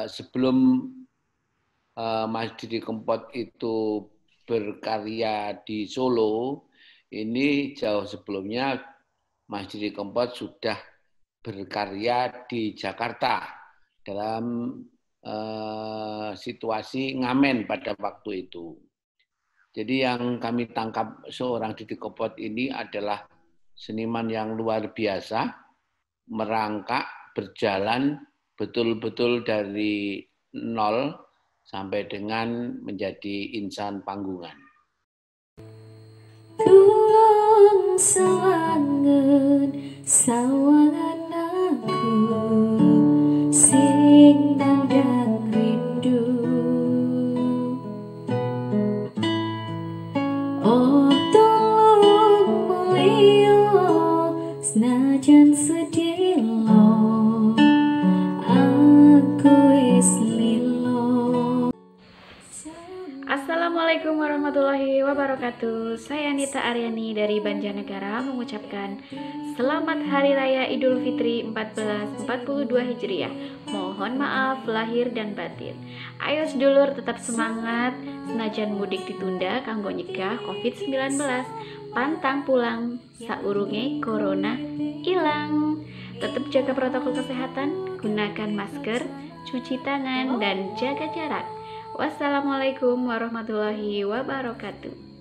sebelum Mas Didi Kempot itu berkarya di Solo, ini jauh sebelumnya Mas Didi Kempot sudah berkarya di Jakarta dalam situasi ngamen pada waktu itu. Jadi yang kami tangkap seorang Didi Kempot ini adalah seniman yang luar biasa, merangkak, berjalan betul-betul dari nol sampai dengan menjadi insan panggungan. Tulung sawangen sawangan aku sing nandang rindu. Oh tulung mulio senajan sedih lo aku wis lilo. Assalamualaikum warahmatullahi wabarakatuh. Saya Nita Aryani dari Banjarnegara mengucapkan Selamat Hari Raya Idul Fitri 1442 Hijriah. Mohon maaf lahir dan batin. Ayo sedulur tetap semangat, senajan mudik ditunda kanggo nyegah COVID-19. Pantang pulang saurunge corona ilang. Tetap jaga protokol kesehatan, gunakan masker, cuci tangan dan jaga jarak. Wassalamualaikum warahmatullahi wabarakatuh.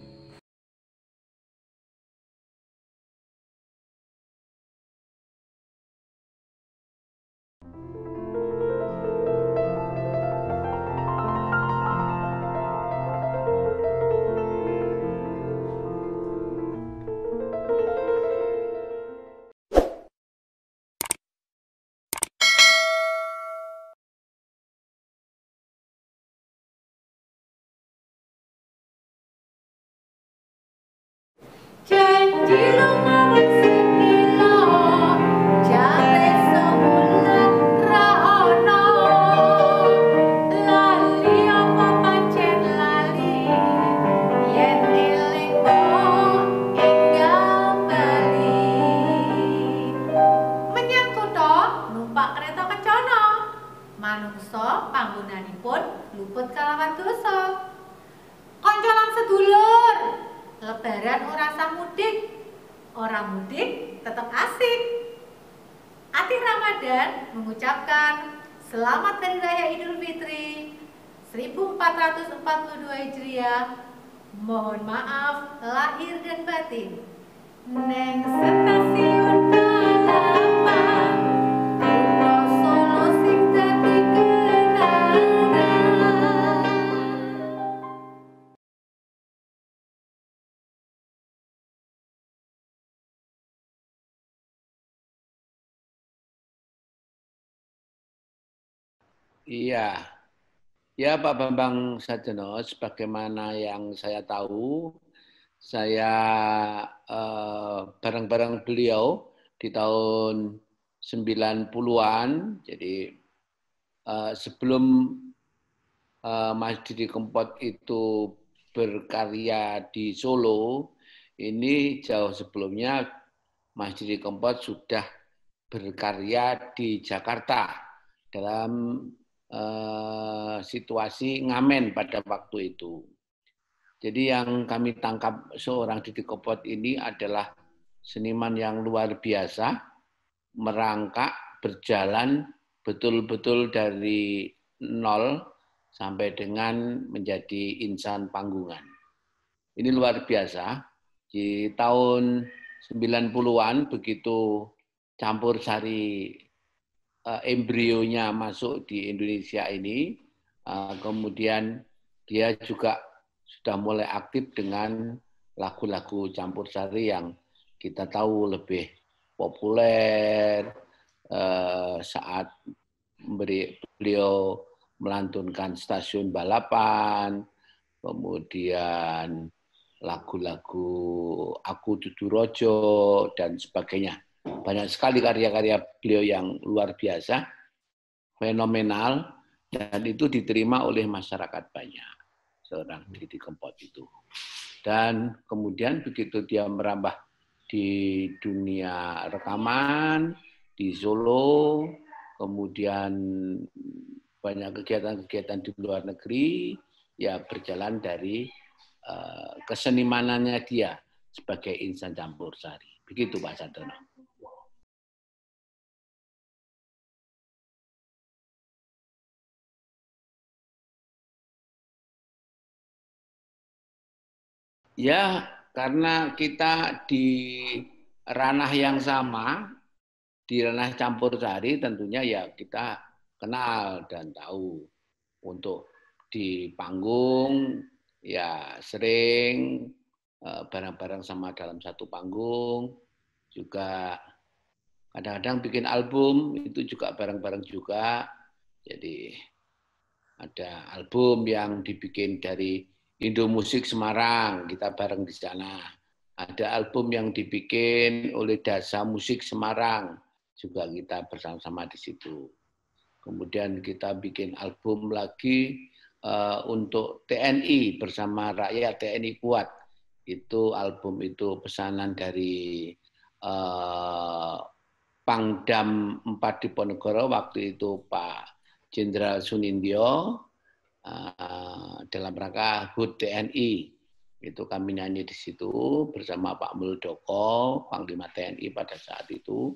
Janji lumawan sedilo jare sebulan ra ono lali apa pancen lali yen elingmu enggal bali menyang kutha numpak kereta kencana manungsa panggonanipun luput kalawan dosa. Kanca lan sedulur, lebaran ora sah mudik, orang mudik tetap asik. Ati Ramadan mengucapkan Selamat Hari Raya Idul Fitri 1442 Hijriah. Mohon maaf lahir dan batin. Neng stasiun Balapan, kutha Solo sing dadi kenangan. Iya, ya Pak Bambang Sajono, sebagaimana yang saya tahu, saya bareng-bareng beliau di tahun 90-an, jadi sebelum Mas Didi Kempot itu berkarya di Solo, ini jauh sebelumnya Mas Didi Kempot sudah berkarya di Jakarta dalam situasi ngamen pada waktu itu. Jadi yang kami tangkap seorang Didi Kempot ini adalah seniman yang luar biasa, merangkak, berjalan betul-betul dari nol sampai dengan menjadi insan panggungan. Ini luar biasa. Di tahun 90-an begitu campur sari embrionya masuk di Indonesia ini, kemudian dia juga sudah mulai aktif dengan lagu-lagu campur sari yang kita tahu lebih populer saat beliau melantunkan Stasiun Balapan, kemudian lagu-lagu Aku Dudu Rojo, dan sebagainya. Banyak sekali karya-karya beliau yang luar biasa, fenomenal, dan itu diterima oleh masyarakat banyak, seorang Didi Kempot itu. Dan kemudian begitu dia merambah di dunia rekaman, di Solo, kemudian banyak kegiatan-kegiatan di luar negeri, ya berjalan dari kesenimanannya dia sebagai insan campur sari. Begitu Pak Sardono. Ya, karena kita di ranah yang sama, di ranah campur sari tentunya ya kita kenal dan tahu. Untuk di panggung ya sering bareng-bareng sama dalam satu panggung, juga kadang-kadang bikin album itu juga bareng-bareng juga. Jadi ada album yang dibikin dari Indo Musik Semarang, kita bareng di sana. Ada album yang dibikin oleh Dasa Musik Semarang, juga kita bersama-sama di situ. Kemudian kita bikin album lagi untuk TNI bersama Rakyat TNI Kuat. Itu album itu pesanan dari Pangdam 4 Diponegoro, waktu itu Pak Jenderal Sunindyo, dalam rangka HUT TNI. Itu kami nyanyi di situ bersama Pak Muldoko, Panglima TNI pada saat itu.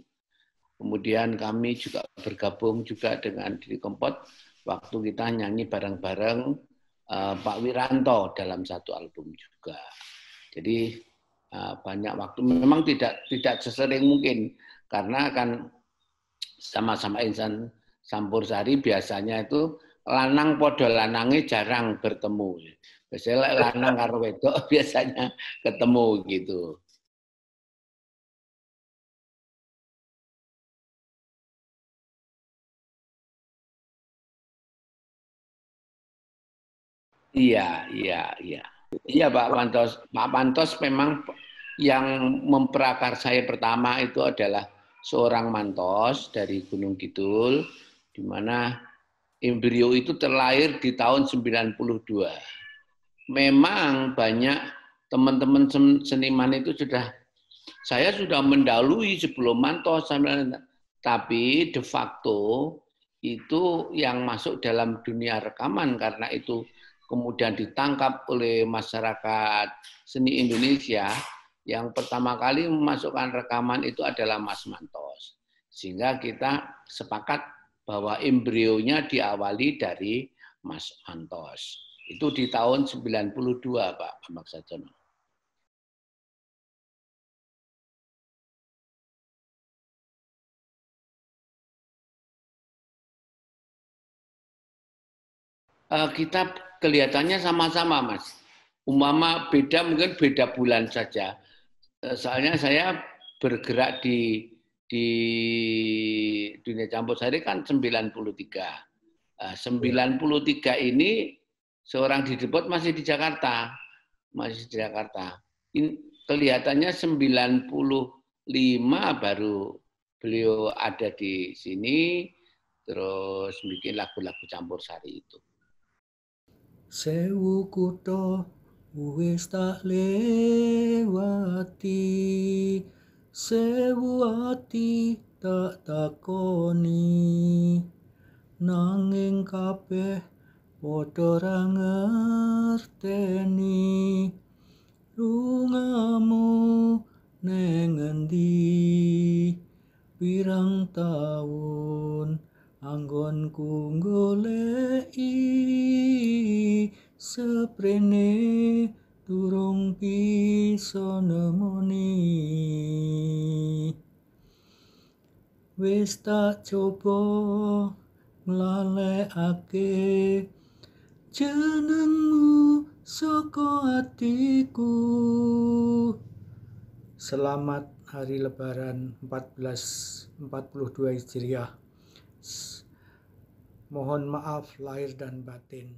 Kemudian kami juga bergabung juga dengan Didi Kempot waktu kita nyanyi bareng-bareng Pak Wiranto dalam satu album juga. Jadi banyak waktu, memang tidak sesering mungkin karena kan sama-sama insan campur sari biasanya itu lanang podo lanange jarang bertemu. Biasanya lanang karo wedok biasanya ketemu gitu. Iya, iya, iya. Iya Pak Pantos. Pak Pantos memang yang memprakarsai pertama itu adalah seorang mantos dari Gunung Kidul, di mana embrio itu terlahir di tahun 92. Memang banyak teman-teman seniman itu saya sudah mendahului sebelum mantos, tapi de facto itu yang masuk dalam dunia rekaman karena itu kemudian ditangkap oleh masyarakat seni Indonesia, yang pertama kali memasukkan rekaman itu adalah Mas Mantos. Sehingga kita sepakat bahwa embrionya diawali dari Mas Mantos. Itu di tahun 92, Pak Bambang Sajono. Kita kelihatannya sama-sama, Mas. Umpama beda, mungkin beda bulan saja. Soalnya saya bergerak di dunia campur sari kan 93. 93 ini seorang Didi Kempot masih di Jakarta. Masih di Jakarta. Ini kelihatannya 95 baru beliau ada di sini, terus bikin lagu-lagu campur sari itu. Sewu kutha wis tak lewati, sewu ati tak takoni, nanging kabeh padha ra ngerteni, lungamu neng endi, pirang taun anggonku goleki, seprene durung bisa nemoni. Wis tak coba nglalekake jenengmu saka atiku. Selamat Hari Lebaran 1442 Hijriah. Mohon maaf lahir dan batin.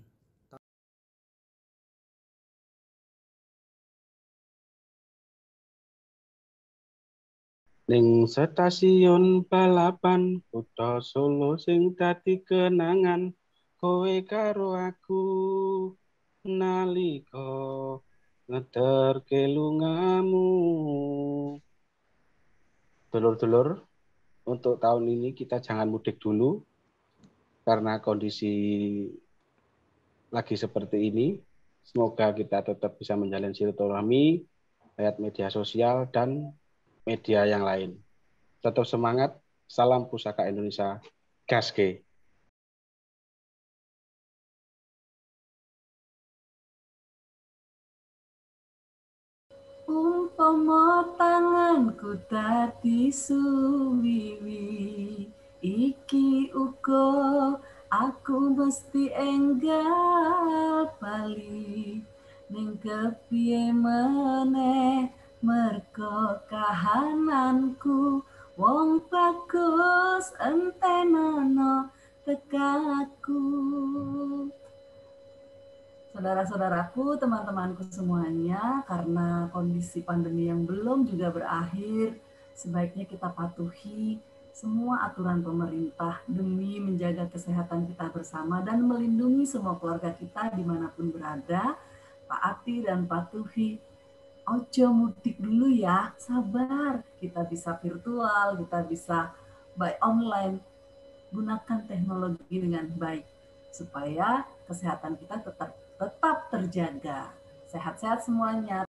Ning stasiun balapan kutha Solo sing dadi kenangan, kowe karo aku nalika ngederke lungamu. Dulur-dulur, untuk tahun ini kita jangan mudik dulu. karena kondisi lagi seperti ini, semoga kita tetap bisa menjalin silaturahmi lewat media sosial dan media yang lain. Tetap semangat, salam Pusaka Indonesia, Gaske. Umpama tanganku dadi suwiwi, iki uga aku mesti enggal bali. Ning kepiye meneh merga kahananku, wong bagus entenono tekaku. Saudara-saudaraku, teman-temanku semuanya, karena kondisi pandemi yang belum juga berakhir, sebaiknya kita patuhi semua aturan pemerintah demi menjaga kesehatan kita bersama dan melindungi semua keluarga kita dimanapun berada. Taati dan patuhi. Ojo mudik dulu ya, sabar. Kita bisa virtual, kita bisa by online. Gunakan teknologi dengan baik supaya kesehatan kita tetap terjaga. Sehat-sehat semuanya.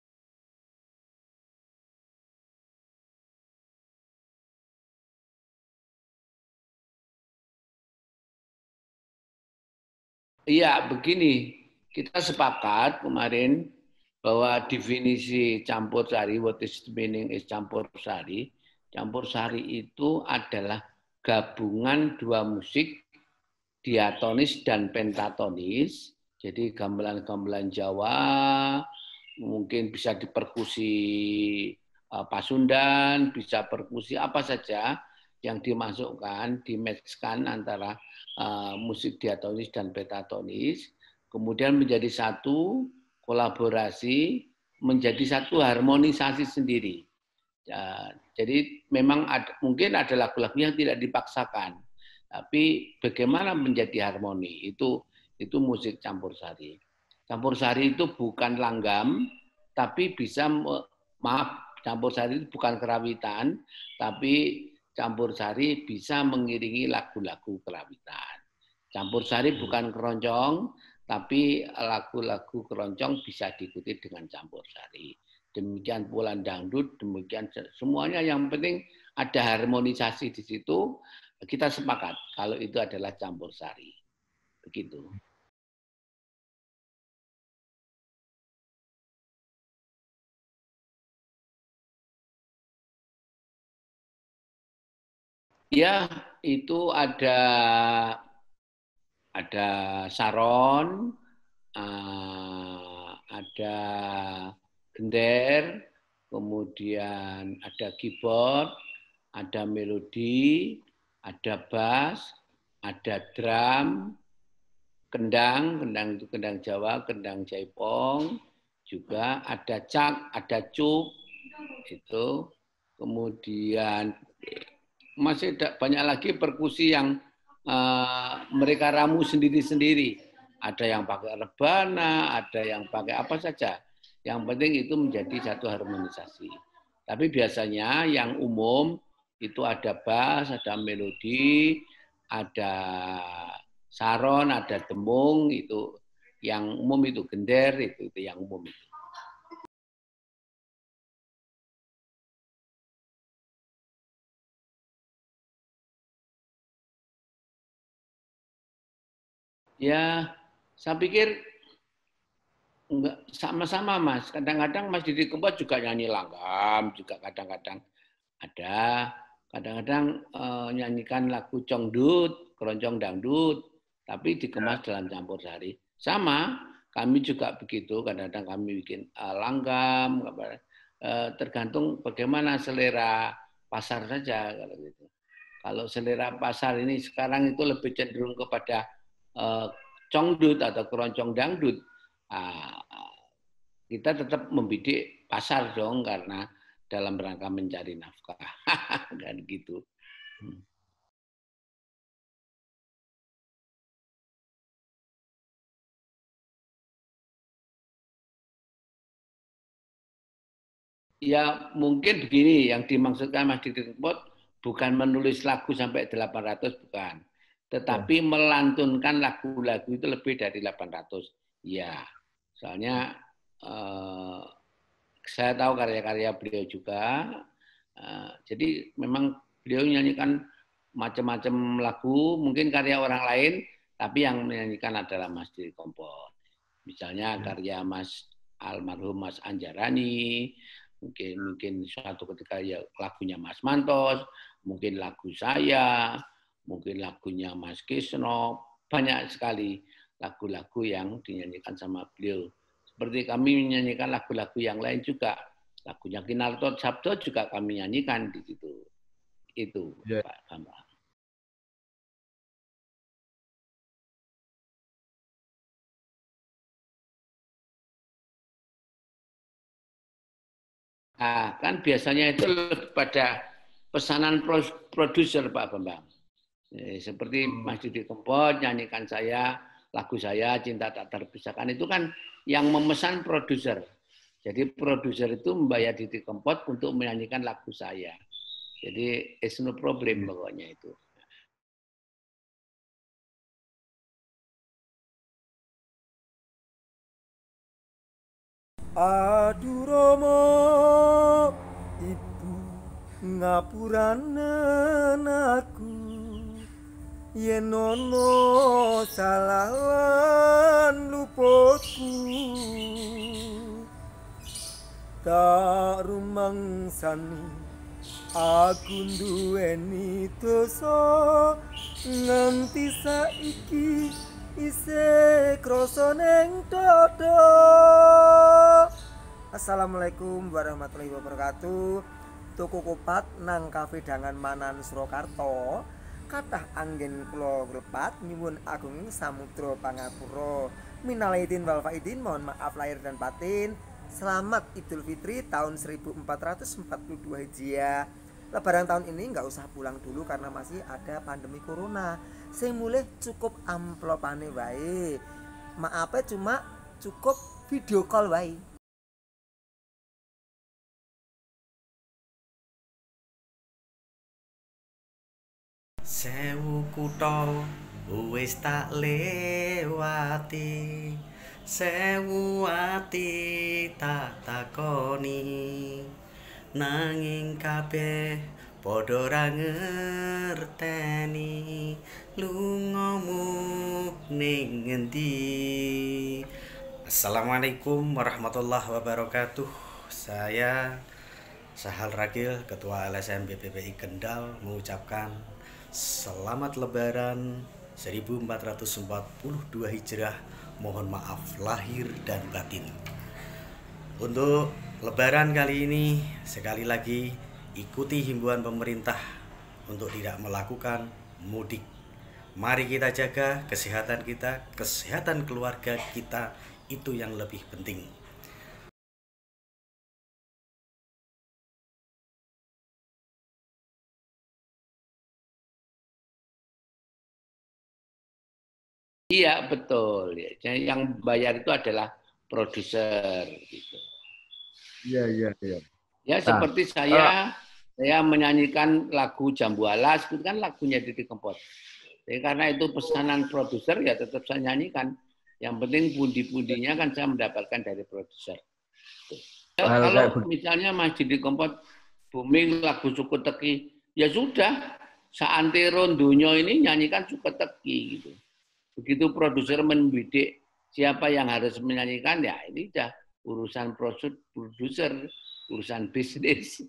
Iya, begini. Kita sepakat kemarin bahwa definisi campur sari, what is the meaning is campur sari. Campur sari itu adalah gabungan dua musik, diatonis dan pentatonis. Jadi gamelan-gamelan Jawa, mungkin bisa diperkusi Pasundan, bisa perkusi apa saja yang dimasukkan, dimatchkan antara musik diatonis dan pentatonis, kemudian menjadi satu kolaborasi, menjadi satu harmonisasi sendiri. Ya, jadi memang mungkin ada lagu-lagu yang tidak dipaksakan, tapi bagaimana menjadi harmoni itu musik campur sari. Campur sari itu bukan langgam, tapi bisa campur sari itu bukan kerawitan, tapi campur sari bisa mengiringi lagu-lagu kerawitan. Campur sari bukan keroncong, tapi lagu-lagu keroncong bisa diikuti dengan campur sari. Demikian pula dangdut, demikian semuanya yang penting ada harmonisasi di situ. Kita sepakat kalau itu adalah campur sari. Begitu. Ya, itu ada saron, ada gender, kemudian ada keyboard, ada melodi, ada bass, ada drum, kendang itu kendang Jawa, kendang Jaipong, juga ada cak, ada cuk, itu. Kemudian masih banyak lagi perkusi yang mereka ramu sendiri-sendiri. Ada yang pakai rebana, ada yang pakai apa saja. Yang penting itu menjadi satu harmonisasi. Tapi biasanya yang umum itu ada bass, ada melodi, ada saron, ada tembung, itu yang umum itu gender, itu yang umum itu. Ya, saya pikir enggak sama-sama Mas. Kadang-kadang Mas Didi Kempot juga nyanyi langgam, juga kadang-kadang ada. Kadang-kadang nyanyikan lagu congdut, keroncong dangdut, tapi dikemas dalam campur sari. Sama, kami juga begitu. Kadang-kadang kami bikin langgam, tergantung bagaimana selera pasar saja kalau gitu. Kalau selera pasar ini sekarang itu lebih cenderung kepada congdut atau keroncong dangdut, kita tetap membidik pasar dong karena dalam rangka mencari nafkah dan gitu. Ya mungkin begini, yang dimaksudkan Mas Didi Kempot bukan menulis lagu sampai 800, bukan. tetapi melantunkan lagu-lagu itu lebih dari 800. Ya, soalnya saya tahu karya-karya beliau juga. Jadi memang beliau menyanyikan macam-macam lagu, mungkin karya orang lain, tapi yang menyanyikan adalah Mas Didi Kempot. Misalnya karya Mas almarhum Mas Anjarani, mungkin suatu ketika ya lagunya Mas Mantos, mungkin lagu saya, mungkin lagunya Mas Kisno, banyak sekali lagu-lagu yang dinyanyikan sama beliau. Seperti kami menyanyikan lagu-lagu yang lain juga. Lagunya Kinarto Sabdo juga kami nyanyikan di situ. Itu, Pak Bambang. Nah, kan biasanya itu lebih pada pesanan produser, Pak Bambang. Seperti Mas Didi Kempot nyanyikan saya, lagu saya Cinta Tak Terpisahkan, itu kan yang memesan produser. Jadi produser itu membayar Didi Kempot untuk menyanyikan lagu saya. Jadi it's no problem pokoknya itu. Aduh Romo, ibu ngapuranen aku, yen ono salah lan luputku. Tak rumangsani aku duweni dosa, nganti saiki isih krasa ning dada. Assalamualaikum warahmatullahi wabarakatuh. Tuku kupat nang Kafe Dangan Manan Surakarta. Kathah anggen kula nglepat nyuwun agung samudra pangapura. Minal aidin wal faidin, mohon maaf lahir dan batin. Selamat Idul Fitri tahun 1442 Hijriah. Lebaran tahun ini nggak usah pulang dulu karena masih ada pandemi corona. Sing mulih cukup amplopane wae. Maafnya cuma cukup video call wae. Sewu kutha wis tak lewati, sewu ati tak takoni, nanging kabeh padha ra ngerteni lungamu ning ngendi. Assalamualaikum warahmatullahi wabarakatuh. Saya Sahal Ragil, Ketua LSM BPPI Kendal, mengucapkan Selamat Lebaran 1442 Hijrah. Mohon maaf lahir dan batin. Untuk Lebaran kali ini, sekali lagi ikuti himbauan pemerintah untuk tidak melakukan mudik. Mari kita jaga kesehatan kita, kesehatan keluarga kita, itu yang lebih penting. Iya, betul. Yang bayar itu adalah produser. Gitu. Iya. Ya, seperti saya menyanyikan lagu Jambu Alas, itu kan lagunya Didi Kempot. Jadi karena itu pesanan produser, ya tetap saya nyanyikan. Yang penting pundi-pundinya kan saya mendapatkan dari produser. Kalau misalnya Mas Didi Kempot booming lagu Suku Teki, ya sudah, saantero donya ini nyanyikan Suku Teki gitu. Begitu produser membidik siapa yang harus menyanyikan, ya ini dah urusan produser, urusan bisnis.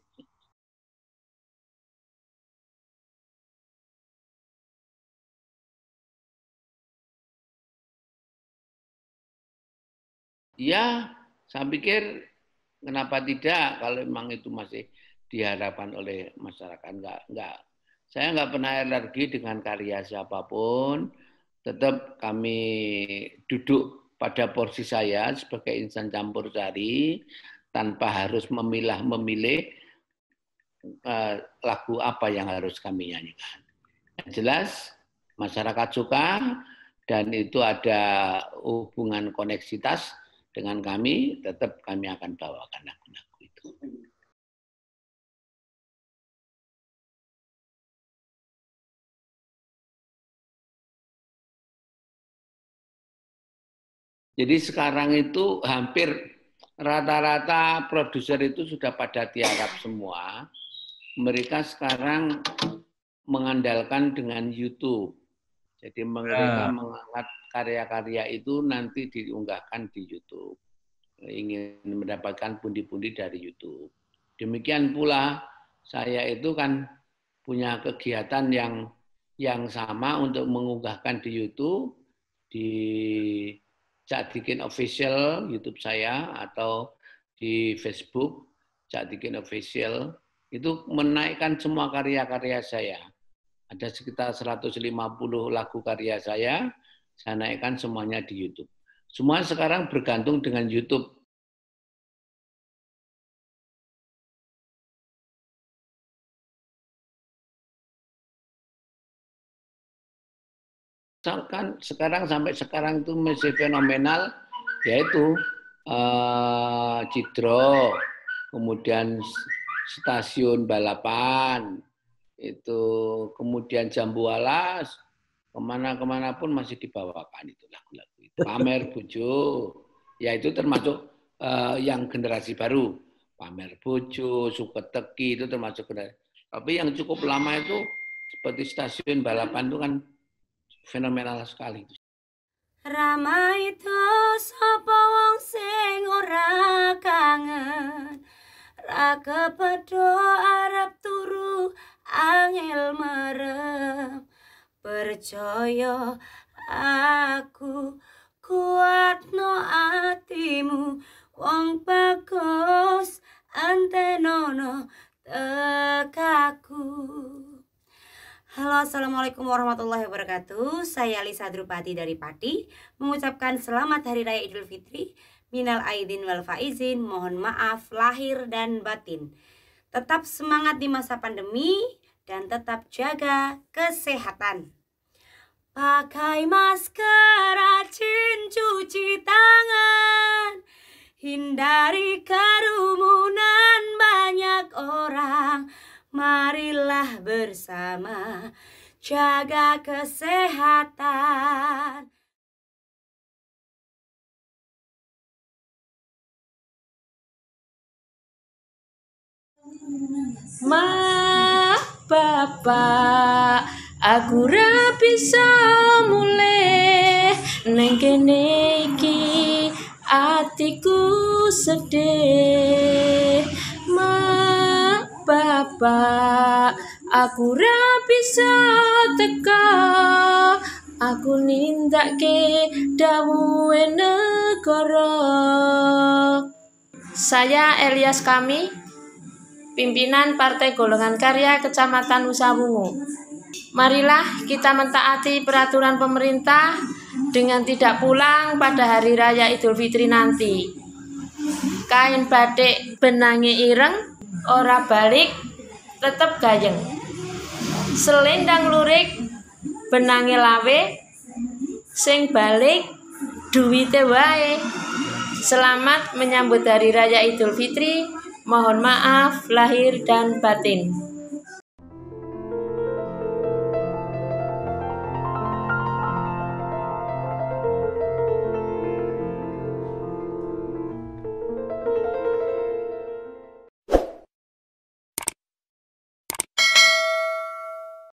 Ya, saya pikir kenapa tidak kalau memang itu masih diharapkan oleh masyarakat. Saya nggak pernah alergi dengan karya siapapun. Tetap kami duduk pada porsi saya sebagai insan campur sari tanpa harus memilih lagu apa yang harus kami nyanyikan. Yang jelas masyarakat suka dan itu ada hubungan koneksitas dengan kami, tetap kami akan bawakan lagu-lagu itu. Jadi sekarang itu hampir rata-rata produser itu sudah pada tiarap semua. Mereka sekarang mengandalkan dengan YouTube. Jadi mereka mengangkat karya-karya itu nanti diunggahkan di YouTube. Ingin mendapatkan pundi-pundi dari YouTube. Demikian pula saya itu kan punya kegiatan yang sama untuk mengunggahkan di YouTube, di Cak Dikin Official YouTube saya atau di Facebook Cak Dikin Official, itu menaikkan semua karya-karya saya. Ada sekitar 150 lagu karya saya naikkan semuanya di YouTube. Semua sekarang bergantung dengan YouTube. Sekarang sampai sekarang itu masih fenomenal, yaitu Cidro, kemudian stasiun balapan, itu kemudian Jambu Alas, kemana pun masih dibawakan itu lagu-lagu itu. Pamer Bojo, ya itu termasuk yang generasi baru. Pamer Bojo, Suketeki itu termasuk generasi. Tapi yang cukup lama itu seperti stasiun balapan itu kan fenomenal sekali. Rama itu sapa wong sing ora kangen, ra kepedho arep turu angel merem. Percaya aku kuatno atimu, wong bagus antenono tekaku. Halo, assalamualaikum warahmatullahi wabarakatuh. Saya Lisa Drupati dari Pati mengucapkan selamat Hari Raya Idul Fitri. Minal aidin wal faizin, mohon maaf lahir dan batin. Tetap semangat di masa pandemi dan tetap jaga kesehatan. Pakai masker, rajin cuci tangan, hindari kerumunan banyak orang. Marilah bersama jaga kesehatan. Ma Bapak, aku ra bisa mulih neng kene iki, atiku sedih. Bapak, aku ra bisa teka, aku nindakake dawuhe negara. Saya Elias Kami, pimpinan Partai Golongan Karya Kecamatan Usawungu. Marilah kita mentaati peraturan pemerintah dengan tidak pulang pada Hari Raya Idul Fitri nanti. Kain batik benangi ireng, ora balik, tetep gayeng. Selendang lurik, benangi lawe, sing balik, duwite wae. Selamat menyambut Hari Raya Idul Fitri. Mohon maaf lahir dan batin.